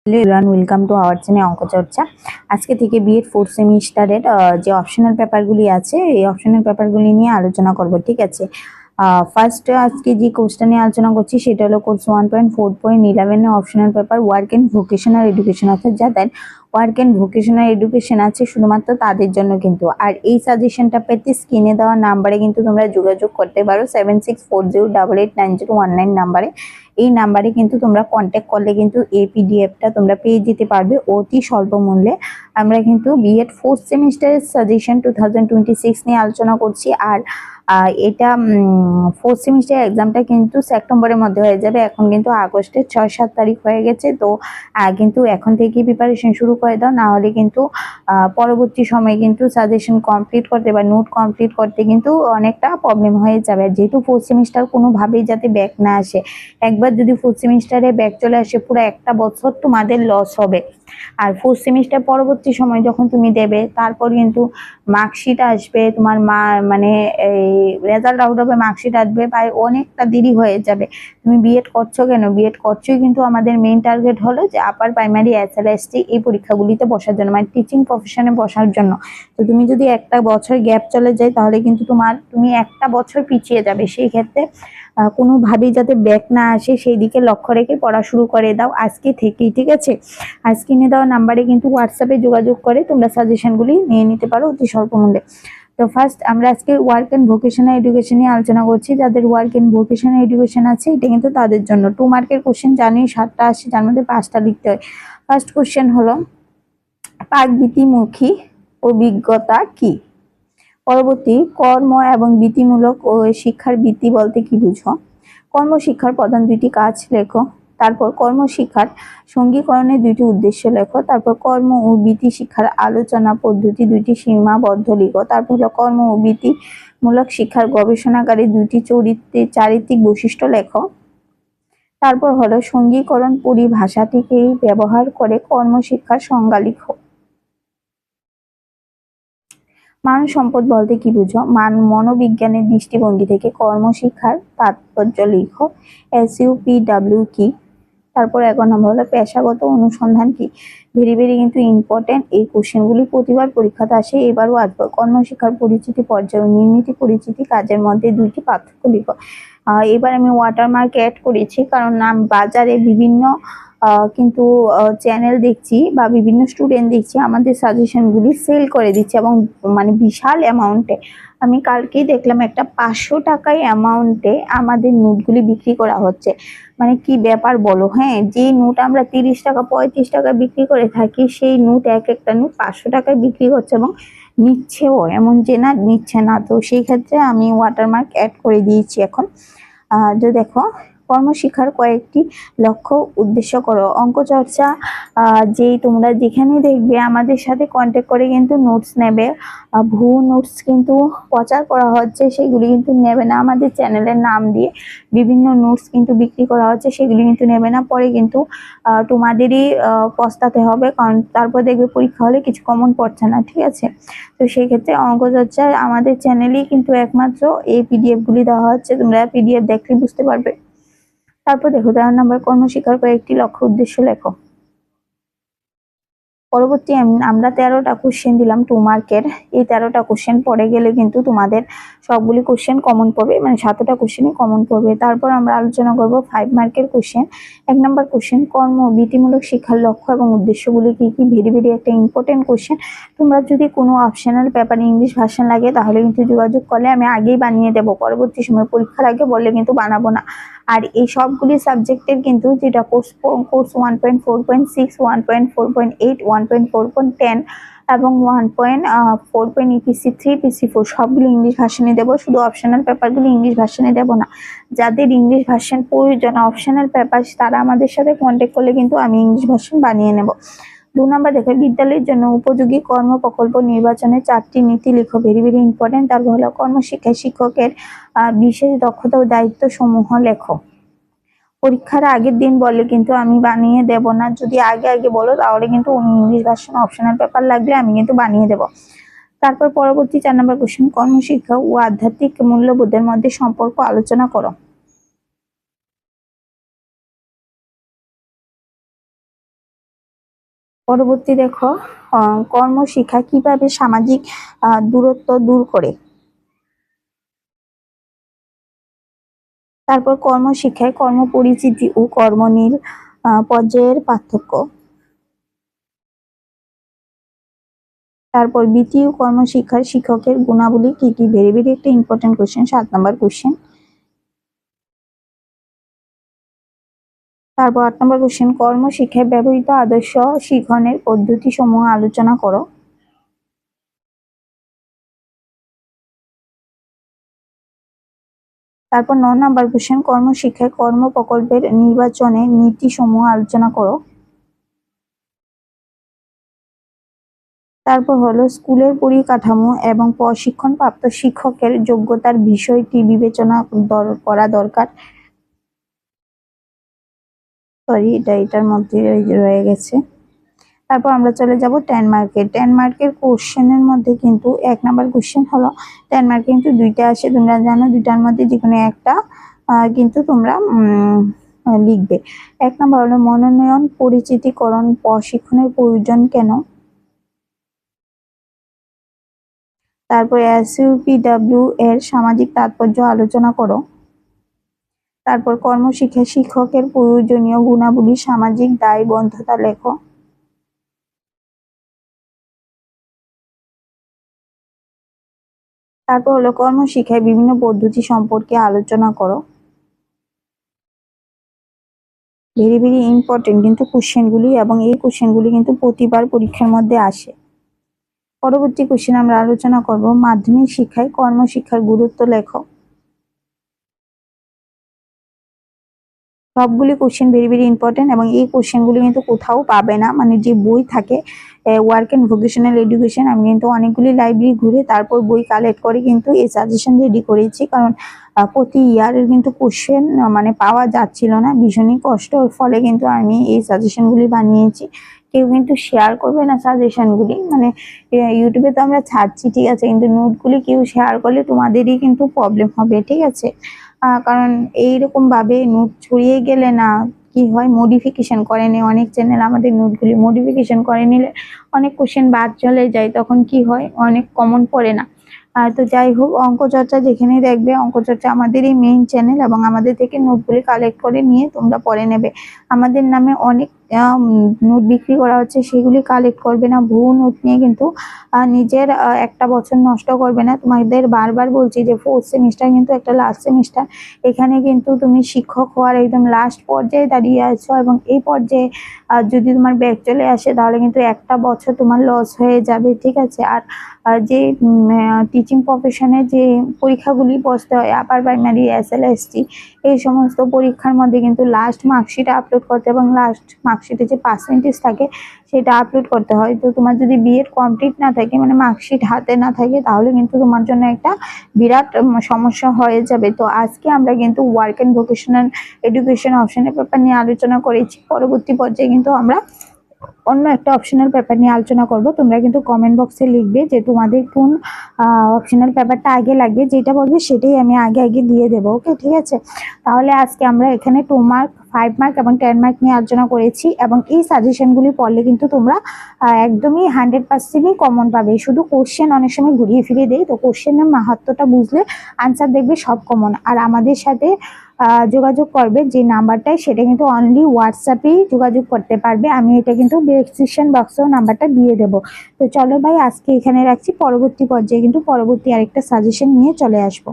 Welcome to our channel অঙ্ক চর্চা। আজকে থেকে বিএড 4th সেমিস্টারের যে অপশনাল পেপারগুলি আছে এই অপশনাল পেপারগুলি নিয়ে আলোচনা করব, ঠিক আছে। ফার্স্ট আজকে যে কোর্সটা নিয়ে আলোচনা করছি সেটা হলো কোর্স 1.4.11 এর optional paper work and vocational education, অর্থাৎ যাদের ওয়ার্ক এন্ড ভোকেশনাল এডুকেশন আছে শুধুমাত্র তাদের জন্য কিন্তু। আর এই সাজেশনটা পেতে স্ক্রিনে দেওয়া নাম্বারে কিন্তু তোমরা যোগাযোগ করতে পারো 7640889019 নাম্বারে। এই নাম্বারে কিন্তু তোমরা কন্ট্যাক্ট করলে কিন্তু এই পিডিএফটা তোমরা পেয়ে যেতে পারবে অতি স্বল্প মূল্যে। আমরা কিন্তু বিএড 4th সেমিস্টারের সাজেশন 2026 নিয়ে আলোচনা করছি। আর এটা 4th সেমিস্টার এক্সামটা কিন্তু সেপ্টেম্বরের মধ্যে হয়ে যাবে, এখন কিন্তু আগস্টের 6-7 তারিখ হয়ে গেছে। তো কিন্তু এখন থেকে প্রিপারেশন শুরু করে দাও, না হলে কিন্তু পরবর্তী সময়ে কিন্তু সাজেশন কমপ্লিট করতে বা নোট কমপ্লিট করতে কিন্তু অনেকটা প্রবলেম হয়ে যাবে। যেহেতু 4th সেমিস্টার কোনোভাবেই যাতে ব্যাক না আসে, একবার যদি 4th সেমিস্টারে ব্যাক চলে আসে পুরো একটা বছর তোমাদের লস হবে। আর 4th সেমিস্টার পরবর্তী সময় যখন তুমি দেবে তারপর কিন্তু মার্কশিট আসবে, তোমার মানে এই রেজাল্ট আউট হবে, মার্কশিট আসবে, প্রায় অনেকটা দেরি হয়ে যাবে। তুমি বিএড করছো কেন? বিএড করছোই কিন্তু আমাদের মেইন টার্গেট হলো যে আপার প্রাইমারি এসএলএসটি এই পরীক্ষাগুলিতে বসার জন্য, মানে টিচিং প্রফেশনে বসার জন্য। তো তুমি যদি একটা বছর গ্যাপ চলে যায় তাহলে কিন্তু তুমি একটা বছর পিছিয়ে যাবে। সেই ক্ষেত্রে কোনোভাবেই যাতে ব্যাক না আসে সেই দিকে লক্ষ্য রেখে পড়া শুরু করে দাও আজকে থেকেই, ঠিক আছে। আর স্ক্রিনে দেওয়া নাম্বারে কিন্তু হোয়াটসঅ্যাপে যোগাযোগ করে তোমরা সাজেশনগুলি নিয়ে নিতে পারো অতি স্বল্প মূল্যে। তো ফার্স্ট আমরা আজকে ওয়ার্ক এন্ড ভোকেশনাল এডুকেশন নিয়ে আলোচনা করছি। যাদের ওয়ার্ক এন্ড ভোকেশনাল এডুকেশন আছে এটা কিন্তু তাদের জন্য। 2 মার্কের কোশ্চেন জানি 7টা আসে, যার মধ্যে 5টা লিখতে হয়। ফার্স্ট কোশ্চেন হলো পাকবৃত্তিমুখী অভিজ্ঞতা কি? পরবর্তী কর্ম এবং বৃত্তিমূলক ও শিক্ষার বৃত্তি বলতে কি বুঝো? কর্মশিক্ষার প্রধান 2টি কাজ লেখো। তারপর কর্মশিক্ষার সঙ্গীকরণের 2টি উদ্দেশ্য লেখো। তারপর কর্ম ও বৃত্তি শিক্ষার আলোচনা পদ্ধতি 2টি সীমাবদ্ধ লিখো। তারপর হলো কর্ম ও বৃত্তিমূলক শিক্ষার গবেষণাগারে 2টি চারিত্রিক বৈশিষ্ট্য লেখো। তারপর হলো সঙ্গীকরণ পরিভাষাটিকেই ব্যবহার করে কর্মশিক্ষার সংজ্ঞা লিখো। মানব সম্পদ বলতে কি বুঝো? মনোবিজ্ঞানের দৃষ্টিভঙ্গি থেকে কর্মশিক্ষার তাৎপর্য লিখো। SUPW কি? তারপর 11 নম্বর হলো পেশাগত অনুসন্ধান কি? ভেরি কিন্তু ইম্পর্টেন্ট, এই কোশ্চেনগুলি প্রতিবার পরীক্ষাতে আসে, এবারও আসবে। কর্মশিক্ষার পরিচিতি পর্যায় নির্মিত পরিচিতি কাজের মধ্যে 2টি পার্থক্য লিখো। এবার আমি ওয়াটারমার্ক অ্যাড করেছি কারণ বাজারে বিভিন্ন কিন্তু চ্যানেল দেখছি বা বিভিন্ন স্টুডেন্ট দেখছি আমাদের সাজেশনগুলি সেল করে দিচ্ছে এবং মানে বিশাল অ্যামাউন্টে। আমি কালকেই দেখলাম একটা 500 টাকায় অ্যামাউন্টে আমাদের নোটগুলি বিক্রি করা হচ্ছে। মানে কি ব্যাপার বলো? হ্যাঁ, যে নোট আমরা 30 টাকা 35 টাকা বিক্রি করে থাকি সেই নোট একটা নোট 500 টাকায় বিক্রি করছে এবং নিচ্ছেও, এমন যে না নিচ্ছে না। তো সেই ক্ষেত্রে আমি ওয়াটারমার্ক অ্যাড করে দিয়েছি এখন। যে দেখো কর্মশিক্ষার কয়েকটি লক্ষ্য উদ্দেশ্য করো। অঙ্ক চর্চা যেই তোমরা যেখানে দেখবে আমাদের সাথে কন্ট্যাক্ট করে কিন্তু নোটস নেবে। ভুয়ো নোটস কিন্তু প্রচার করা হচ্ছে, সেগুলি কিন্তু নেবে না। আমাদের চ্যানেলের নাম দিয়ে বিভিন্ন নোটস কিন্তু বিক্রি করা হচ্ছে, সেগুলি কিন্তু নেবে না। পরে কিন্তু তোমাদেরই পস্তাতে হবে, কারণ তারপর দেখবে পরীক্ষা হলে কিছু কমন পড়ছে না, ঠিক আছে। তো সেই ক্ষেত্রে অঙ্ক চর্চা আমাদের চ্যানেলেই কিন্তু একমাত্র এই পিডিএফগুলি দেওয়া হচ্ছে, তোমরা পিডিএফ দেখলে বুঝতে পারবে। তারপর দেখো 13 নম্বর কর্মশিক্ষার কয়েকটি লক্ষ্য উদ্দেশ্য লেখো। পরবর্তী আমরা 13টা কোশ্চেন দিলাম 2 মার্কের। এই 13টা কোশ্চেন পড়ে গেলে কিন্তু তোমাদের সবগুলি কোশ্চেন কমন পড়বে, মানে 7টা কোশ্চেনই কমন পড়বে। তারপর আমরা আলোচনা করব 5 মার্কের কোশ্চেন। 1 নম্বর কোশ্চেন কর্ম বৃত্তিমূলক শিক্ষার লক্ষ্য এবং উদ্দেশ্যগুলি কি কি? ভেরি একটা ইম্পর্টেন্ট কোশ্চেন। তোমরা যদি কোনো অপশনাল পেপারে ইংলিশ ভার্সন লাগে তাহলে কিন্তু যোগাযোগ করলে আমি আগেই বানিয়ে দেবো, পরবর্তী সময় পরীক্ষার আগে বললে কিন্তু বানাবো না। আর এই সবগুলি সাবজেক্টের কিন্তু যেটা কোর্স 1.4.6, 1.4.8, 1.4.10 এবং 1.4 EPC3 EPC4 সবগুলো ইংলিশ ভার্সনে দেবো, শুধু অপশনাল পেপারগুলো ইংলিশ ভার্সনে দেবো না। যাদের ইংলিশ ভার্সন প্রয়োজন অপশনাল পেপার তারা আমাদের সাথে কন্ট্যাক্ট করলে কিন্তু আমি ইংলিশ ভার্সন বানিয়ে নেব। 2 নম্বর দেখো বিদ্যালয়ের জন্য উপযোগী কর্ম প্রকল্প নির্বাচনে 4টি নীতি লিখো। Very important. তারপর হলো কর্মশিক্ষায় শিক্ষকের বিশেষ দক্ষতা ও দায়িত্ব সমূহ লেখো। পরীক্ষার আগের দিন বলে কিন্তু আমি বানিয়ে দেব না, যদি আগে বলো তাহলে কিন্তু ইংলিশ ভার্সন অপশনাল পেপার লাগলে আমি কিন্তু বানিয়ে দেব। তারপর পরবর্তী 4 নম্বর কোশ্চেন কর্মশিক্ষা ও আধ্যাত্মিক মূল্যবোধের মধ্যে সম্পর্ক আলোচনা করো। পরবর্তী দেখো, কর্মশিক্ষা কিভাবে সামাজিক দূরত্ব দূর করে। তারপর কর্মশিক্ষায় কর্মপরিচিতি ও কর্মনীল পর্যায়ের পার্থক্য। তারপর বিটিইউ কর্মশিক্ষার শিক্ষকের গুণাবলী কি কি, ভেরি ভেরি একটা ইম্পর্টেন্ট কোশ্চেন, 7 নম্বর কোশ্চেন। তারপর 8 নম্বর কোশ্চেন, কর্মশিক্ষায় ব্যবহৃত আদর্শ শিক্ষণের পদ্ধতি সমূহ আলোচনা করো। তারপর 9 নম্বর কোশ্চেন, কর্মশিক্ষায় কর্ম প্রকল্পের নির্বাচনে নীতি সমূহ আলোচনা করো। তারপর হলো স্কুলের পরিকাঠামো এবং প্রশিক্ষণপ্রাপ্ত শিক্ষকের যোগ্যতার বিষয়টি বিবেচনা করা দরকার। সরি, এটার মধ্যে রয়ে গেছে। তারপর আমরা চলে যাব 10 মার্কের। 10 মার্কের কোশ্চেনের মধ্যে কিন্তু 1 নাম্বার কোশ্চেন হলো, 10 মার্কে কিন্তু দুইটা আসে, তোমরা জানো, দুইটার মধ্যে যে কোনো একটা কিন্তু তোমরা লিখবে। 1 নাম্বার হলো মনোনয়ন পরিচিতিকরণ প্রশিক্ষণের প্রয়োজন কেন। তারপর এসইউপিডব্লিউ এর সামাজিক তাৎপর্য আলোচনা করো। তারপর কর্মশিক্ষা শিক্ষকের প্রয়োজনীয় গুণাবলী সামাজিক দায়বদ্ধতা লেখো। তারপর হলো কর্মশিক্ষায় বিভিন্ন পদ্ধতি সম্পর্কে আলোচনা করো। ভেরি ভেরি ইম্পর্টেন্ট কিন্তু কোশ্চেনগুলি, এবং এই কোশ্চেনগুলি কিন্তু প্রতিবার পরীক্ষার মধ্যে আসে। পরবর্তী কোশ্চেন আমরা আলোচনা করব মাধ্যমিক শিক্ষায় কর্মশিক্ষার গুরুত্ব লেখো। সবগুলি কোশ্চেন ভেরি ভেরি ইম্পর্টেন্ট, এবং এই কোশ্চেনগুলি কিন্তু কোথাও পাবে না, মানে যে বই থাকে ওয়ার্ক এন্ড ভোকেশনাল এডুকেশন, আমি কিন্তু অনেকগুলি লাইব্রেরি ঘুরে তারপর বই কালেক্ট করে কিন্তু এই সাজেশন রেডি করেছি, কারণ প্রতি ইয়ারের কিন্তু কোশ্চেন মানে পাওয়া যাচ্ছিল না, ভীষণই কষ্ট, ওর ফলে কিন্তু আমি এই সাজেশনগুলি বানিয়েছি। কেউ কিন্তু শেয়ার করবে না সাজেশনগুলি, মানে ইউটিউবে তো আমরা ছাড়ছি ঠিক আছে, কিন্তু নোটগুলি কেউ শেয়ার করলে তোমাদেরই কিন্তু প্রবলেম হবে, ঠিক আছে। কারণ এইরকম ভাবে নোট ছড়িয়ে গেলে না কি হয়, মডিফিকেশন করে নেয় অনেক চ্যানেল, আমাদের নোটগুলি মডিফিকেশন করে নিলে অনেক কোশ্চেন বাদ চলে যায়, তখন কি হয়, অনেক কমন পড়ে না। তো যাই হোক, অঙ্ক চর্চা যেখানেই দেখবে, অঙ্ক চর্চা আমাদেরই মেইন চ্যানেল, এবং আমাদের থেকে নোটগুলি কালেক্ট করে নিয়ে তোমরা পড়ে নেবে। আমাদের নামে অনেক নোট বিক্রি করা হচ্ছে, সেগুলি কালেক্ট করবে না, ভুয়ো নোট নিয়ে কিন্তু নিজের একটা বছর নষ্ট করবে না। তোমাদের বারবার বলছি যে 4th সেমিস্টার কিন্তু একটা লাস্ট সেমিস্টার, এখানে কিন্তু তুমি শিক্ষক হওয়ার একদম লাস্ট পর্যায়ে দাঁড়িয়ে আছো, এবং এই পর্যায়ে যদি তোমার ব্যাক চলে আসে তাহলে কিন্তু একটা বছর তোমার লস হয়ে যাবে, ঠিক আছে। আর যে টিচিং প্রফেশনে যে পরীক্ষাগুলি বসতে হয়, আপার প্রাইমারি, SL, ST, এই সমস্ত পরীক্ষার মধ্যে কিন্তু লাস্ট মার্কশিট আপলোড করতে, এবং লাস্ট মার্কশিটে যে পার্সেন্টেজ থাকে সেটা আপলোড করতে হয়। তো তোমার যদি বিএড কমপ্লিট না থাকে, মানে মার্কশিট হাতে না থাকে, তাহলে কিন্তু তোমার জন্য একটা বিরাট সমস্যা হয়ে যাবে। তো আজকে আমরা কিন্তু ওয়ার্ক অ্যান্ড ভোকেশনাল এডুকেশন অপশনের পেপার নিয়ে আলোচনা করেছি, পরবর্তী পর্যায়ে কিন্তু আমরা অন্য একটা অপশনাল পেপার নিয়ে আলোচনা করব। তোমরা কিন্তু কমেন্ট বক্সে লিখবে যে তোমাদের কোন অপশনাল পেপারটা আগে লাগবে, যেটা বলবে সেটাই আমি আগে আগে দিয়ে দেবো, ওকে, ঠিক আছে। তাহলে আজকে আমরা এখানে 2 মার্ক, 5 মার্ক এবং 10 মার্ক নিয়ে আলোচনা করেছি, এবং এই সাজেশনগুলি পড়লে কিন্তু তোমরা একদমই 100%ই কমন পাবে। শুধু কোশ্চেন অনেক সময় ঘুরিয়ে ফিরিয়ে দেয়, তো কোশ্চেনের মাহাত্ম্যটা বুঝলে আনসার দেখবে সব কমন। আর আমাদের সাথে যোগাযোগ করবে যে নাম্বারটাই, সেটা কিন্তু অনলি হোয়াটসঅ্যাপেই যোগাযোগ করতে পারবে, আমি এটা কিন্তু ডেসক্রিপশন বক্সেও নাম্বারটা দিয়ে দেবো। তো চলো ভাই, আজকে এখানে রাখছি, পরবর্তী পর্যায়ে কিন্তু পরবর্তী আরেকটা সাজেশন নিয়ে চলে আসবো।